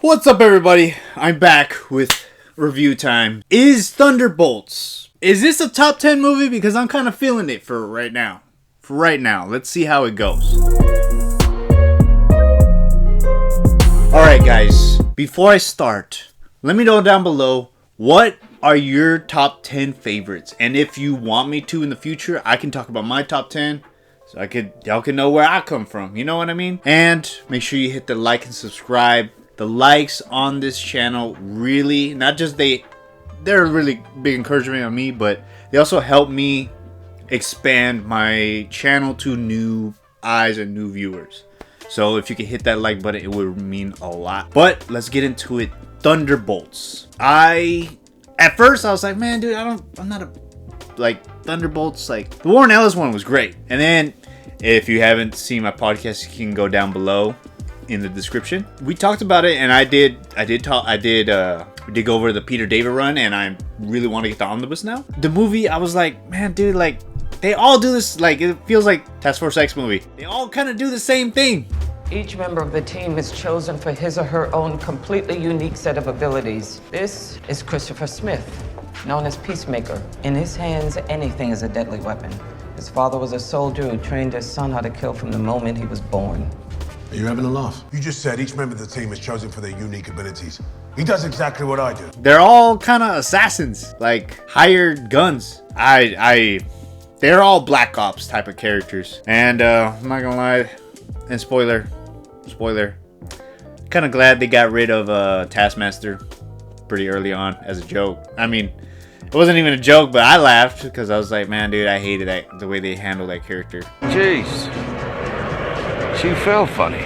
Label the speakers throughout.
Speaker 1: What's up, everybody? I'm back with review time. Is Thunderbolts? Is this a top 10 movie? Because I'm kind of feeling it for right now. Let's see how it goes. Alright, guys. Before I start, let me know down below, what are your top 10 favorites? And if you want me to in the future, I can talk about my top 10. So y'all can know where I come from. You know what I mean? And make sure you hit the like and subscribe. The likes on this channel really, not just they're a really big encouragement on me, but they also help me expand my channel to new eyes and new viewers. So if you can hit that like button, it would mean a lot. But let's get into it. Thunderbolts. At first I was like, man, dude, I'm not a Thunderbolts. Like, the Warren Ellis one was great. And then if you haven't seen my podcast, you can go down below in the description. We talked about it, and I did go over the Peter David run, and I really want to get the omnibus now. The movie, I was like, man, dude, like, they all do this, like, it feels like Task Force X movie. They all kind of do the same thing.
Speaker 2: Each member of the team is chosen for his or her own completely unique set of abilities. This is Christopher Smith, known as Peacemaker. In his hands, anything is a deadly weapon. His father was a soldier who trained his son how to kill from the moment he was born.
Speaker 3: Are you having a laugh?
Speaker 4: You just said each member of the team is chosen for their unique abilities. He does exactly what I do.
Speaker 1: They're all kind of assassins, like hired guns. They're all Black Ops type of characters. And I'm not gonna lie, and spoiler, kind of glad they got rid of Taskmaster pretty early on as a joke. I mean, it wasn't even a joke, but I laughed because I was like, man, dude, I hated the way they handled that character.
Speaker 5: Jeez. She felt funny.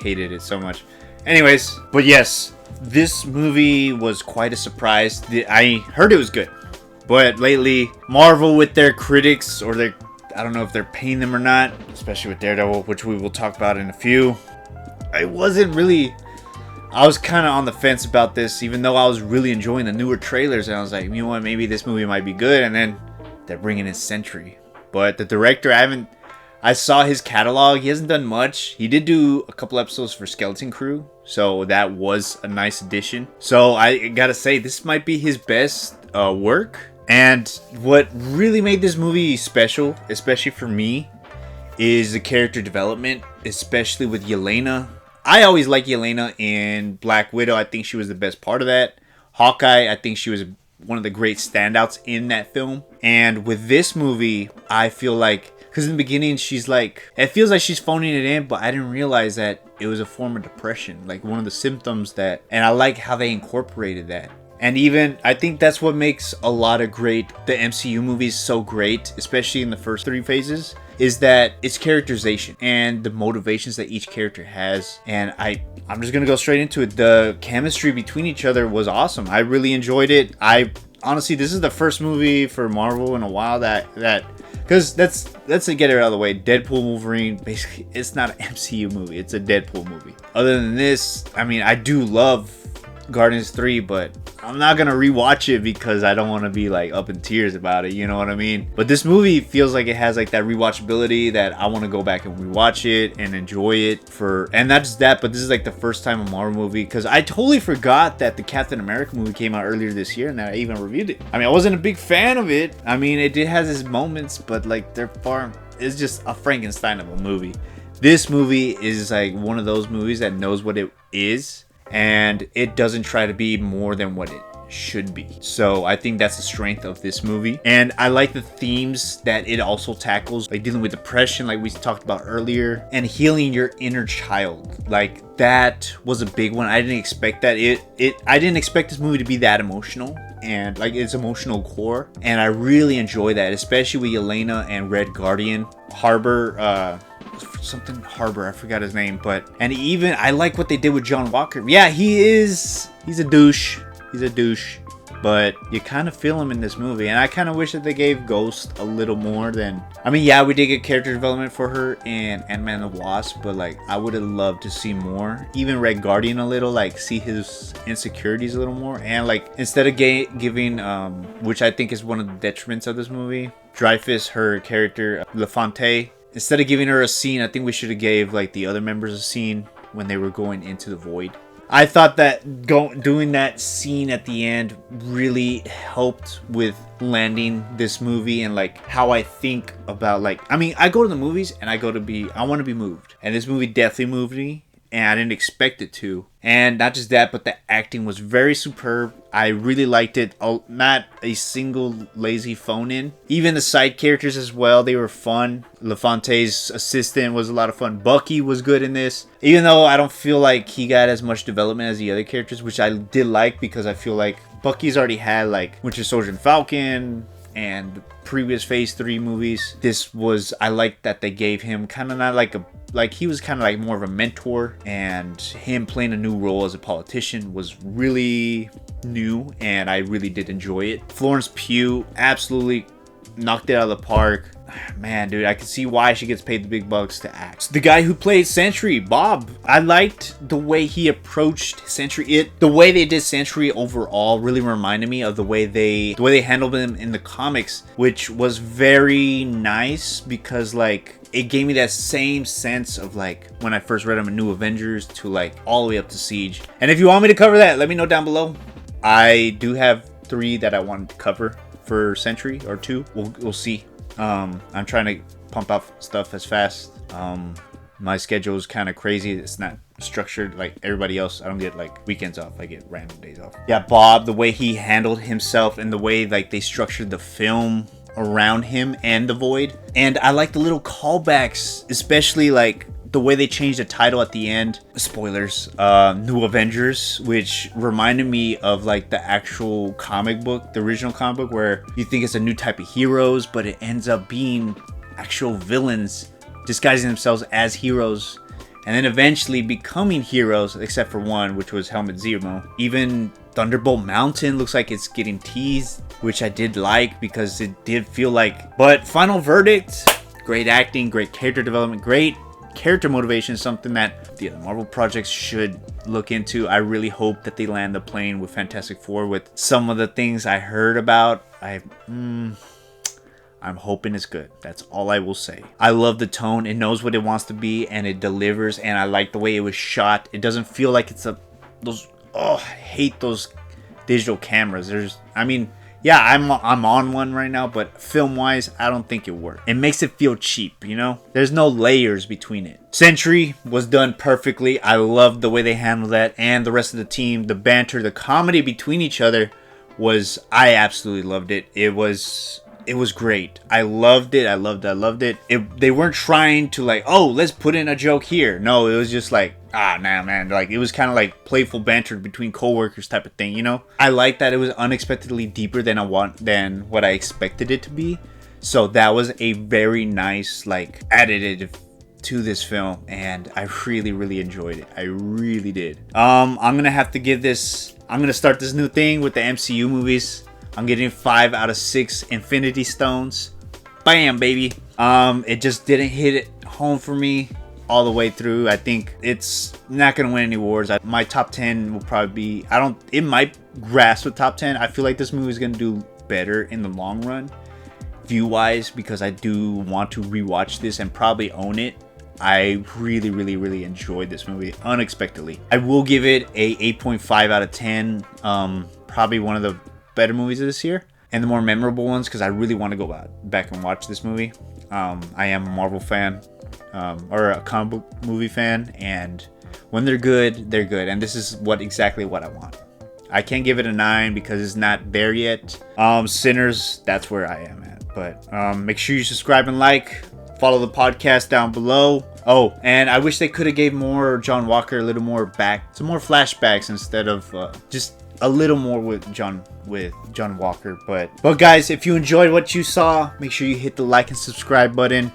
Speaker 1: Hated it so much. Anyways, but yes, this movie was quite a surprise. I heard it was good, but lately Marvel with their critics, or I don't know if they're paying them or not, especially with Daredevil, which we will talk about in a few. I was kind of on the fence about this, even though I was really enjoying the newer trailers, and I was like, you know what, maybe this movie might be good. And then they're bringing in Sentry, but the director, I saw his catalog. He hasn't done much. He did do a couple episodes for Skeleton Crew, so that was a nice addition. So I gotta say, this might be his best work. And what really made this movie special, especially for me, is the character development, especially with Yelena. I always liked Yelena in Black Widow. I think she was the best part of that. Hawkeye, I think she was one of the great standouts in that film. And with this movie, I feel like, because in the beginning, she's like, it feels like she's phoning it in, but I didn't realize that it was a form of depression, like one of the symptoms and I like how they incorporated that. And even, I think that's what makes the MCU movies so great, especially in the first 3 phases, is that it's characterization and the motivations that each character has. And I'm just gonna go straight into it. The chemistry between each other was awesome. I really enjoyed it. Honestly, this is the first movie for Marvel in a while that because let's get it out of the way. Deadpool, Wolverine, basically, it's not an MCU movie. It's a Deadpool movie. Other than this, I mean, I do love Guardians 3, but I'm not gonna rewatch it because I don't want to be like up in tears about it, you know what I mean? But this movie feels like it has like that rewatchability that I want to go back and rewatch it and enjoy it and not just that, but this is like the first time a Marvel movie, because I totally forgot that the Captain America movie came out earlier this year and that I even reviewed it. I mean, I wasn't a big fan of it. I mean, it has its moments, but like it's just a Frankenstein of a movie. This movie is like one of those movies that knows what it is, and it doesn't try to be more than what it should be. So I think that's the strength of this movie. And I like the themes that it also tackles, like dealing with depression, like we talked about earlier, and healing your inner child. Like, that was a big one. I didn't expect that. I didn't expect this movie to be that emotional, and like its emotional core. And I really enjoy that, especially with Yelena and Red Guardian. Harbor, I forgot his name, and even I like what they did with John Walker. Yeah, he's a douche, but you kind of feel him in this movie, and I kind of wish that they gave Ghost a little more than, I mean, yeah, we did get character development for her in Ant-Man and the Wasp, but like, I would have loved to see more. Even Red Guardian a little, like, see his insecurities a little more, and like, instead of giving, which I think is one of the detriments of this movie, Dreyfus, her character, LaFontaine, instead of giving her a scene, I think we should have gave like the other members a scene when they were going into the void. I thought that doing that scene at the end really helped with landing this movie and like how I think about like, I mean, I go to the movies and I want to be moved. And this movie definitely moved me. And I didn't expect it to. And not just that, but the acting was very superb. I really liked it. Not a single lazy phone in. Even the side characters as well, they were fun. LaFontane's assistant was a lot of fun. Bucky was good in this. Even though I don't feel like he got as much development as the other characters, which I did like because I feel like Bucky's already had like Winter Soldier and Falcon and previous Phase 3 movies. I like that they gave him kind of not like he was kind of like more of a mentor, and him playing a new role as a politician was really new, and I really did enjoy it. Florence Pugh absolutely knocked it out of the park. Man, dude, I can see why she gets paid the big bucks to act. The guy who played Sentry, Bob, I liked the way he approached Sentry. The way they did Sentry overall really reminded me of the way they handled him in the comics, which was very nice because like it gave me that same sense of like when I first read him in New Avengers to like all the way up to Siege. And if you want me to cover that, let me know down below. I do have 3 that I want to cover for Sentry, or 2. We'll see. I'm trying to pump out stuff as fast. My schedule is kind of crazy. It's not structured like everybody else. I don't get like weekends off. I get random days off. Yeah, Bob, the way he handled himself and the way like they structured the film around him and the Void. And I like the little callbacks, especially like the way they changed the title at the end. Spoilers. New Avengers, which reminded me of like the actual comic book, the original comic book, where you think it's a new type of heroes, but it ends up being actual villains disguising themselves as heroes and then eventually becoming heroes, except for one, which was Helmet Zemo. Even Thunderbolt Mountain looks like it's getting teased, which I did like because it did feel like. But final verdict, great acting, great character development, great character motivation, something that the other Marvel projects should look into. I really hope that they land the plane with Fantastic Four with some of the things I heard about. I'm hoping it's good. That's all I will say. I love the tone. It knows what it wants to be and it delivers, and I like the way it was shot. It doesn't feel like it's I hate those digital cameras. Yeah, I'm on one right now, but film-wise, I don't think it worked. It makes it feel cheap, you know? There's no layers between it. Sentry was done perfectly. I loved the way they handled that, and the rest of the team, the banter, the comedy between each other I absolutely loved it. It was great. I loved it. I loved it. They weren't trying to like, oh, let's put in a joke here. No, it was just like, nah, man. Like, it was kind of like playful banter between coworkers type of thing, you know? I like that it was unexpectedly deeper than what I expected it to be. So that was a very nice, like, additive to this film, and I really, really enjoyed it. I really did. I'm gonna start this new thing with the MCU movies. I'm getting 5 out of 6 Infinity Stones. Bam, baby. It just didn't hit it home for me all the way through. I think it's not going to win any awards. My top 10 will probably be... it might grasp the top 10. I feel like this movie is going to do better in the long run, view-wise, because I do want to rewatch this and probably own it. I really, really, really enjoyed this movie unexpectedly. I will give it a 8.5 out of 10. Probably one of the better movies of this year and the more memorable ones, because I really want to go back and watch this movie. I am a Marvel fan, or a comic book movie fan, and when they're good, they're good, and this is exactly what I want. I can't give it a 9 because it's not there yet. Sinners, that's where I am at. But make sure you subscribe and like. Follow the podcast down below. Oh, and I wish they could have gave more John Walker a little more some more flashbacks instead of just a little more with John Walker. But guys, if you enjoyed what you saw, make sure you hit the like and subscribe button.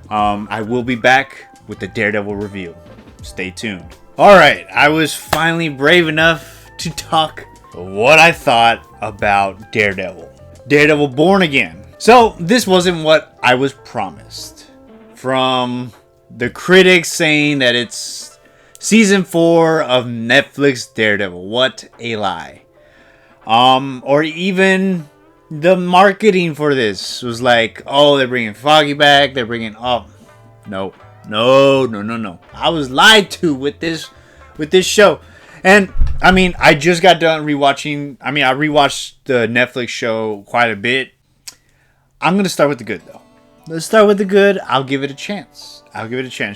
Speaker 1: I will be back with the Daredevil review. Stay tuned. Alright, I was finally brave enough to talk what I thought about Daredevil. Daredevil Born Again. So, this wasn't what I was promised. From the critics saying that it's Season 4 of Netflix Daredevil. What a lie. Or even the marketing for this was like, oh, they're bringing Foggy back. They're bringing... Oh, no. I was lied to with this show. And I mean, I just got done rewatching. I mean, I rewatched the Netflix show quite a bit. I'm gonna start with the good though. Let's start with the good. I'll give it a chance.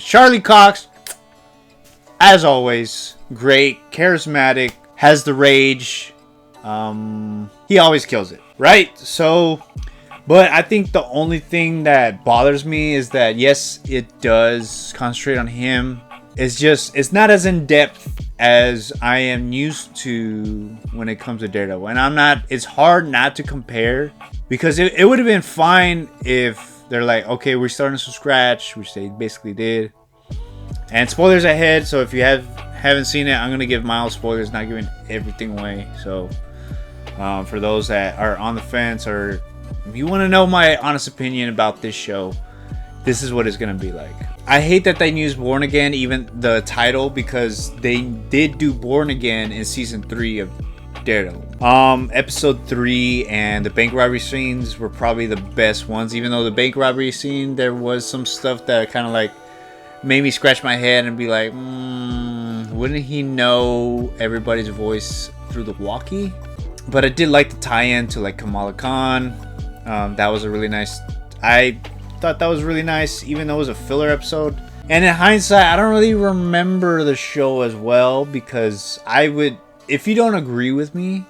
Speaker 1: Charlie Cox, as always, great, charismatic, has the rage. He always kills it, right? So, but I think the only thing that bothers me is that yes, it does concentrate on him. It's not as in depth as I am used to when it comes to Daredevil. And it's hard not to compare, because it would have been fine if they're like, okay, we're starting from scratch, which they basically did. And spoilers ahead, so if you haven't seen it, I'm going to give mild spoilers, not giving everything away. So for those that are on the fence, or if you want to know my honest opinion about this show, this is what it's going to be like. I hate that they used Born Again, even the title, because they did do Born Again in season 3 of Daredevil. Episode 3 and the bank robbery scenes were probably the best ones, even though the bank robbery scene, there was some stuff that kind of like made me scratch my head and be like, wouldn't he know everybody's voice through the walkie? But I did like the tie-in to like Kamala Khan. That was a really nice, I thought that was really nice, even though it was a filler episode. And in hindsight, I don't really remember the show as well, because if you don't agree with me,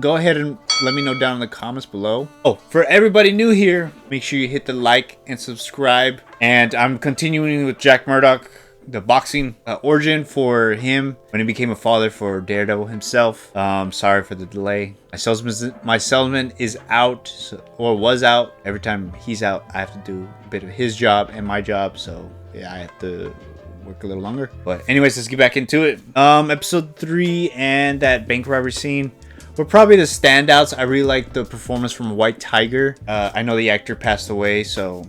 Speaker 1: go ahead and let me know down in the comments below. Oh, for everybody new here, make sure you hit the like and subscribe. And I'm continuing with Jack Murdock, the boxing origin for him when he became a father for Daredevil himself. Sorry for the delay. My salesman is out, or was out. Every time he's out, I have to do a bit of his job and my job. So yeah, I have to work a little longer. But anyways, let's get back into it. Episode 3 and that bank robbery scene were probably the standouts. I really like the performance from White Tiger. I know the actor passed away, so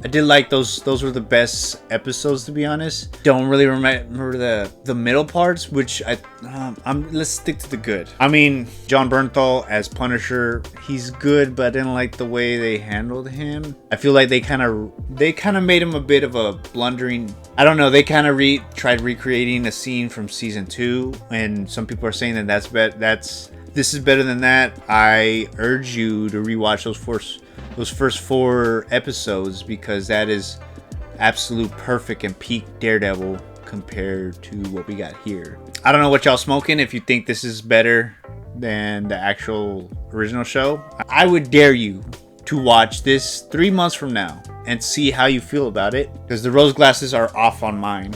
Speaker 1: I did like those. Those were the best episodes, to be honest. Don't really remember the middle parts, which let's stick to the good. I mean, John Bernthal as Punisher, he's good, but I didn't like the way they handled him. I feel like they kind of made him a bit of a blundering. I don't know. They kind of tried recreating a scene from season 2, and some people are saying that this is better than that. I urge you to rewatch those first 4 episodes, because that is absolute perfect and peak Daredevil compared to what we got here. I don't know what y'all smoking, if you think this is better than the actual original show. I would dare you to watch this 3 months from now and see how you feel about it, because the rose glasses are off on mine.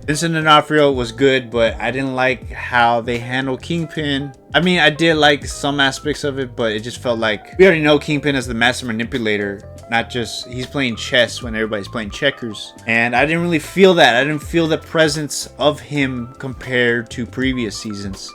Speaker 1: Vincent D'Onofrio was good, but I didn't like how they handled Kingpin. I mean, I did like some aspects of it, but it just felt like we already know Kingpin as the master manipulator, not just he's playing chess when everybody's playing checkers. And I didn't really feel that. I didn't feel the presence of him compared to previous seasons,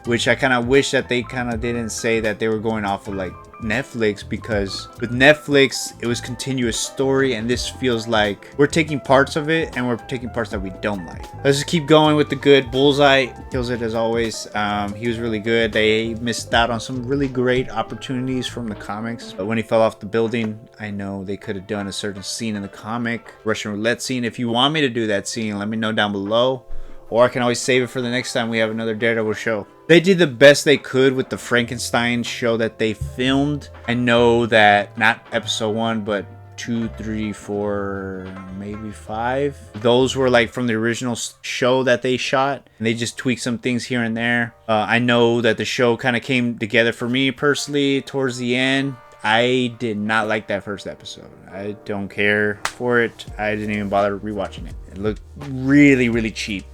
Speaker 1: which I kind of wish that they kind of didn't say that they were going off of like Netflix, because with Netflix it was continuous story, and this feels like we're taking parts of it and we're taking parts that we don't like. Let's just keep going with the good. Bullseye kills it as always. He was really good. They missed out on some really great opportunities from the comics, but when he fell off the building, I know they could have done a certain scene in the comic, Russian roulette scene. If you want me to do that scene, let me know down below, or I can always save it for the next time we have another Daredevil show. They did the best they could with the Frankenstein show that they filmed. I know that not episode 1, but 2, 3, 4, maybe 5. Those were like from the original show that they shot, and they just tweaked some things here and there. I know that the show kind of came together for me personally towards the end. I did not like that first episode. I don't care for it. I didn't even bother rewatching it. It looked really, really cheap.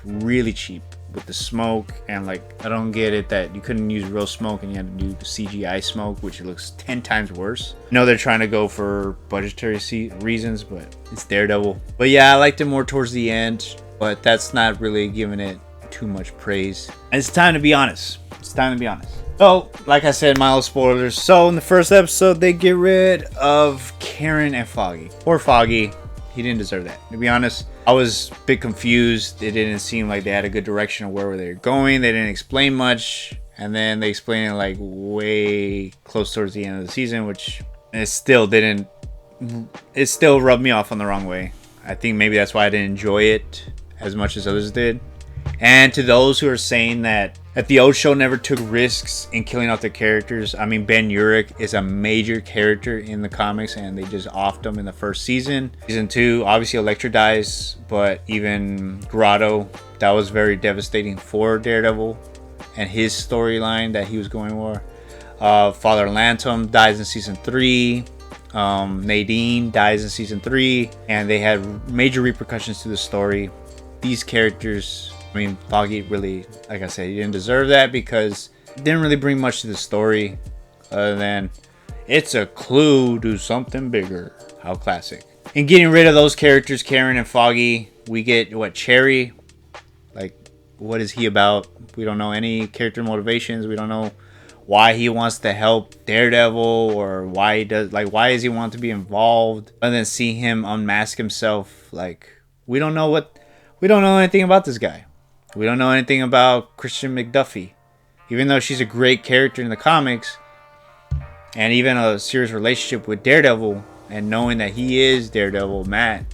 Speaker 1: Really cheap with the smoke, and like I don't get it that you couldn't use real smoke and you had to do the CGI smoke, which looks 10 times worse. I know they're trying to go for budgetary reasons, but it's Daredevil. But yeah, I liked it more towards the end, but that's not really giving it too much praise. And it's time to be honest. So, like I said, mild spoilers. So in the first episode, they get rid of Karen and Foggy. Poor Foggy. He didn't deserve that. To be honest, I was a bit confused. It didn't seem like they had a good direction of where they were going. They didn't explain much. And then they explained it like way close towards the end of the season, which it still rubbed me off on the wrong way. I think maybe that's why I didn't enjoy it as much as others did. And to those who are saying that the old show never took risks in killing off their characters, I mean, Ben Urich is a major character in the comics, and they just offed him in the first season. Season 2, obviously Elektra dies, but even Grotto, that was very devastating for Daredevil and his storyline that he was going for. Father Lantom dies in season 3. Nadine dies in season 3, and they had major repercussions to the story. These characters, I mean, Foggy really, like I said, he didn't deserve that because it didn't really bring much to the story other than it's a clue to something bigger. How classic. And getting rid of those characters, Karen and Foggy, we get what, Cherry? Like, what is he about? We don't know any character motivations. We don't know why he wants to help Daredevil or why he does, like, why does he want to be involved, and then see him unmask himself. Like, we don't know anything about this guy. We don't know anything about Christian McDuffie, even though she's a great character in the comics and even a serious relationship with Daredevil, and knowing that he is Daredevil, Matt,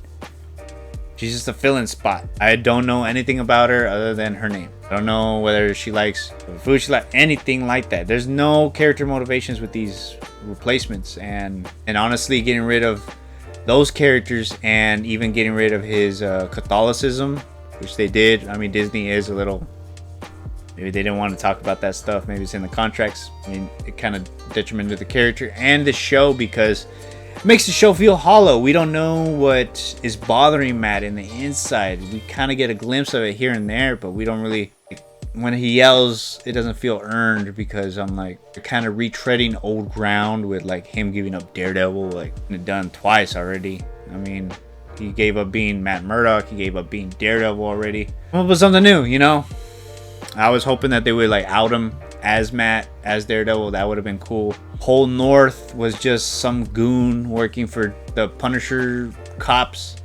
Speaker 1: she's just a fill-in spot. I don't know anything about her other than her name. I don't know whether she likes food, she likes anything like that. There's no character motivations with these replacements, and honestly, getting rid of those characters and even getting rid of his Catholicism, which they did. I mean, Disney is a little, maybe they didn't want to talk about that stuff. Maybe it's in the contracts. I mean, it kind of detriment to the character and the show because it makes the show feel hollow. We don't know what is bothering Matt in the inside. We kind of get a glimpse of it here and there, but we don't really, when he yells, it doesn't feel earned because I'm like, you're kind of retreading old ground with like him giving up Daredevil, like done twice already. I mean, he gave up being Matt Murdock, he gave up being Daredevil already. What was something new, you know? I was hoping that they would like out him as Matt, as Daredevil. That would have been cool. Whole North was just some goon working for the Punisher cops.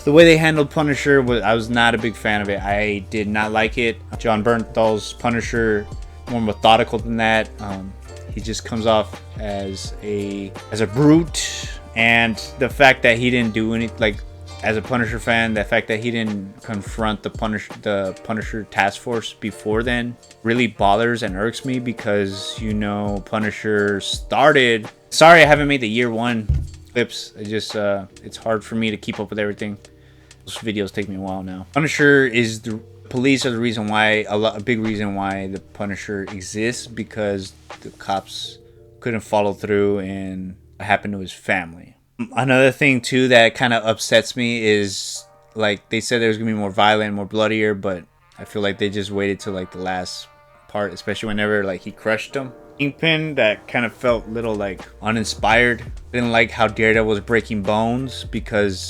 Speaker 1: The way they handled Punisher, I was not a big fan of it. I did not like it. John Bernthal's Punisher, more methodical than that. He just comes off as a brute, and the fact that he didn't do anything, like, as a Punisher fan, the fact that he didn't confront the Punisher task force before then really bothers and irks me because, you know, Punisher started. Sorry, I haven't made the year 1 clips. I just it's hard for me to keep up with everything. Those videos take me a while now. Punisher is the police are the reason why, a big reason why the Punisher exists, because the cops couldn't follow through and what happened to his family. Another thing too that kind of upsets me is, like, they said there was gonna be more violent, more bloodier, but I feel like they just waited till like the last part, especially whenever like he crushed him. Kingpin, that kind of felt little like uninspired. Didn't like how Daredevil was breaking bones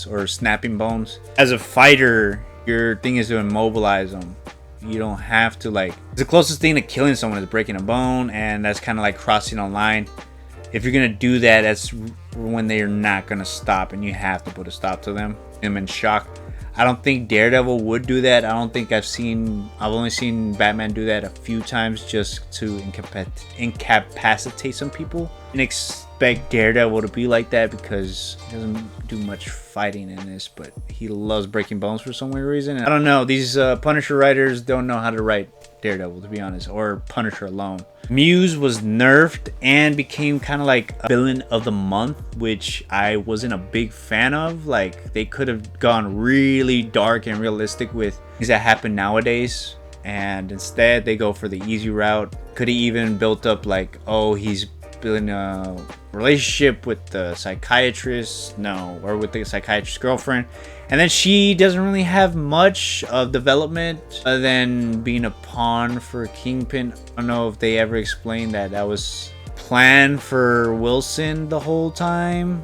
Speaker 1: or snapping bones. As a fighter, your thing is to immobilize them. You don't have to, like, the closest thing to killing someone is breaking a bone, and that's kind of like crossing a line. If you're gonna do that, that's when they're not gonna stop, and you have to put a stop to them. I'm in shock. I don't think Daredevil would do that. I don't think I've only seen Batman do that a few times just to incapacitate some people. And expect Daredevil to be like that because he doesn't do much fighting in this, but he loves breaking bones for some weird reason. I don't know. These Punisher writers don't know how to write Daredevil, to be honest, or Punisher alone. Muse was nerfed and became kind of like a villain of the month, which I wasn't a big fan of. Like, they could have gone really dark and realistic with things that happen nowadays, and instead they go for the easy route. Could have even built up like, oh, he's building a relationship with the psychiatrist, or with the psychiatrist's girlfriend, and then she doesn't really have much of development other than being a pawn for Kingpin. I don't know if they ever explained that was planned for Wilson the whole time,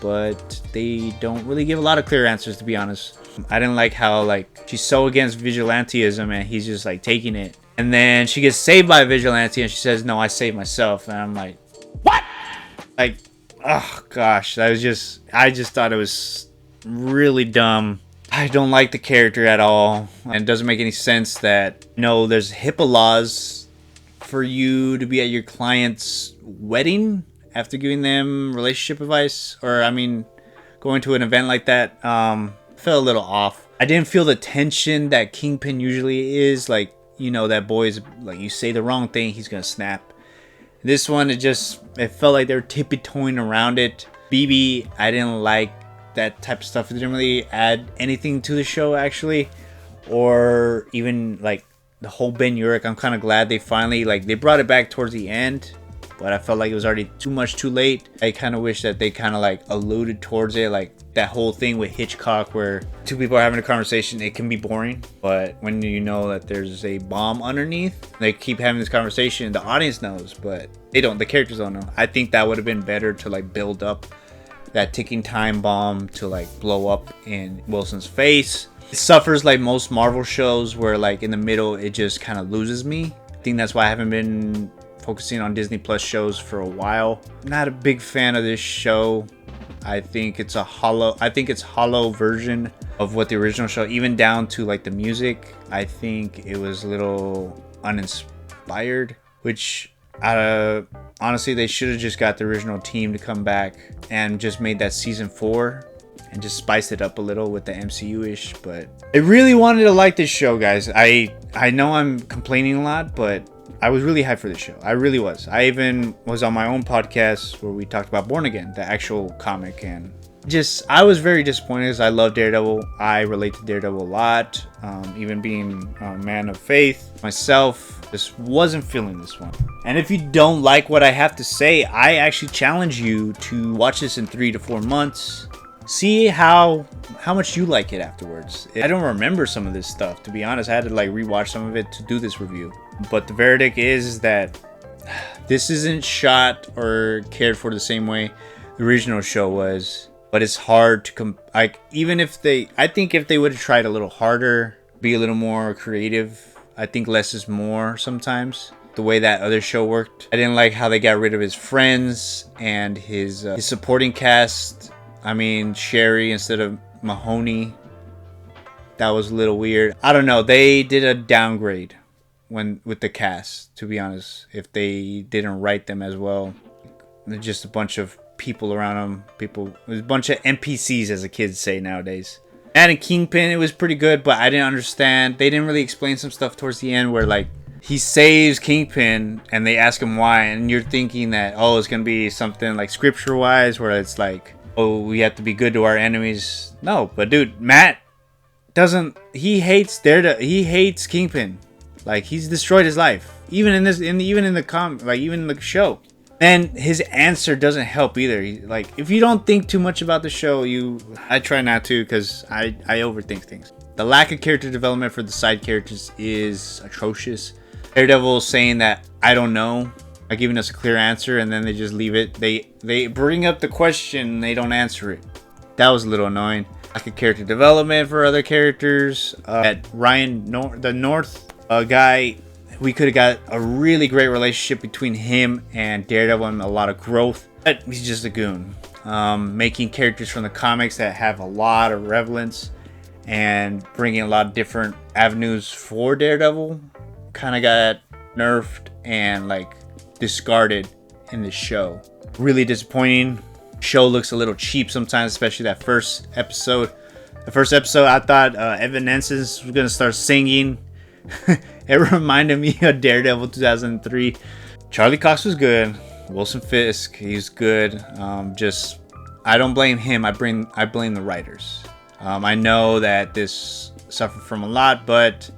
Speaker 1: but they don't really give a lot of clear answers, to be honest. I didn't like how, like, she's so against vigilantism and he's just like taking it, and then she gets saved by a vigilante and she says, no, I saved myself, and I'm like, what? Like, oh gosh, I just thought it was really dumb. I don't like the character at all, and it doesn't make any sense that, no, there's HIPAA laws for you to be at your client's wedding after giving them relationship advice, or I mean, going to an event like that. Felt a little off. I didn't feel the tension that Kingpin usually is. Like, you know, that boy's like, you say the wrong thing, he's gonna snap. This one, it felt like they were tiptoeing around it. BB, I didn't like that type of stuff. It didn't really add anything to the show, actually. Or even, like, the whole Ben Urich. I'm kind of glad they finally, like, they brought it back towards the end. But I felt like it was already too much too late. I kind of wish that they kind of, like, alluded towards it. Like, that whole thing with Hitchcock where two people are having a conversation, it can be boring. But when you know that there's a bomb underneath, they keep having this conversation, the audience knows, but they don't. The characters don't know. I think that would have been better to, like, build up that ticking time bomb to, like, blow up in Wilson's face. It suffers like most Marvel shows where, like, in the middle it just kind of loses me. I think that's why I haven't been focusing on Disney Plus shows for a while. Not a big fan of this show. I think it's hollow version of what the original show, even down to, like, the music. I think it was a little uninspired, which honestly, they should have just got the original team to come back and just made that season 4 and just spiced it up a little with the MCU-ish. But I really wanted to like this show, guys. I know I'm complaining a lot, but I was really hyped for this show. I really was. I even was on my own podcast where we talked about Born Again, the actual comic, and I was very disappointed because I love Daredevil. I relate to Daredevil a lot. Even being a man of faith myself, just wasn't feeling this one. And if you don't like what I have to say, I actually challenge you to watch this in 3 to 4 months. See how much you like it afterwards. I don't remember some of this stuff, to be honest. I had to, like, rewatch some of it to do this review. But the verdict is that this isn't shot or cared for the same way the original show was. But it's hard to I think if they would have tried a little harder, be a little more creative, I think less is more sometimes. The way that other show worked, I didn't like how they got rid of his friends and his supporting cast. I mean, Sherry instead of Mahoney. That was a little weird. I don't know. They did a downgrade with the cast, to be honest. If they didn't write them as well, they're just a bunch of people around them. There's a bunch of NPCs, as the kids say nowadays. And in Kingpin, it was pretty good, but I didn't understand. They didn't really explain some stuff towards the end where, like, he saves Kingpin and they ask him why, and you're thinking that, oh, it's gonna be something like scripture-wise where it's like, oh, we have to be good to our enemies. No, but dude, Matt doesn't. He hates He hates Kingpin. Like, he's destroyed his life. Even in the show. And his answer doesn't help either. Like, if you don't think too much about the show, I try not to because I overthink things. The lack of character development for the side characters is atrocious. Daredevil saying that I don't know, like giving us a clear answer, and then they just leave it. They bring up the question, they don't answer it. That was a little annoying. Lack of character development for other characters. At Ryan the North guy, we could have got a really great relationship between him and Daredevil and a lot of growth. But he's just a goon. Making characters from the comics that have a lot of relevance and bringing a lot of different avenues for Daredevil kind of got nerfed and, like, discarded in this show. Really disappointing. Show looks a little cheap sometimes, especially that first episode. The first episode, I thought Evanescence was gonna start singing. It reminded me of Daredevil 2003. Charlie Cox was good. Wilson Fisk, he's good. I don't blame him. I blame the writers. I know that this suffered from a lot, but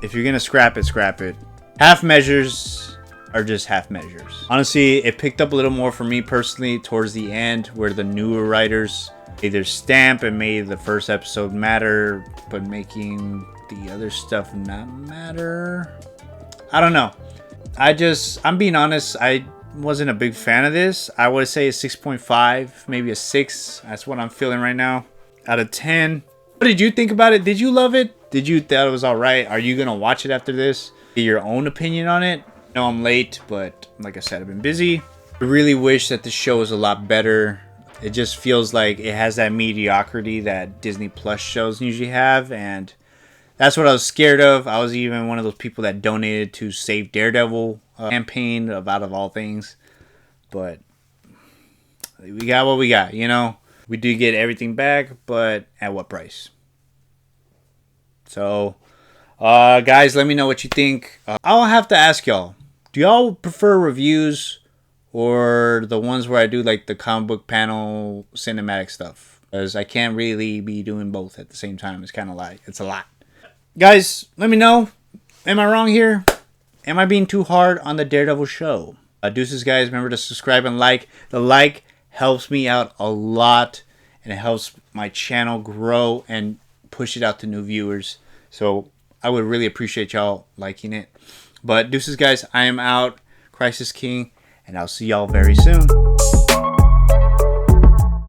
Speaker 1: if you're gonna scrap it, scrap it. Half measures are just half measures. Honestly, it picked up a little more for me personally towards the end, where the newer writers either stamp and made the first episode matter, but making the other stuff not matter. I don't know. I'm being honest, I wasn't a big fan of this. I would say a 6.5, maybe a 6. That's what I'm feeling right now. Out of 10. What did you think about it? Did you love it? Did you thought it was alright? Are you gonna watch it after this? Get your own opinion on it? I know I'm late, but like I said, I've been busy. I really wish that the show was a lot better. It just feels like it has that mediocrity that Disney Plus shows usually have, and that's what I was scared of. I was even one of those people that donated to Save Daredevil campaign out of all things. But we got what we got, you know? We do get everything back, but at what price? So, guys, let me know what you think. I'll have to ask y'all, do y'all prefer reviews or the ones where I do like the comic book panel cinematic stuff? Because I can't really be doing both at the same time. It's kind of like, it's a lot. Guys, let me know. Am I wrong here? Am I being too hard on the Daredevil show? Deuces, guys. Remember to subscribe and like. The like helps me out a lot, and it helps my channel grow and push it out to new viewers. So I would really appreciate y'all liking it. But deuces, guys. I am out. Crisis King, and I'll see y'all very soon.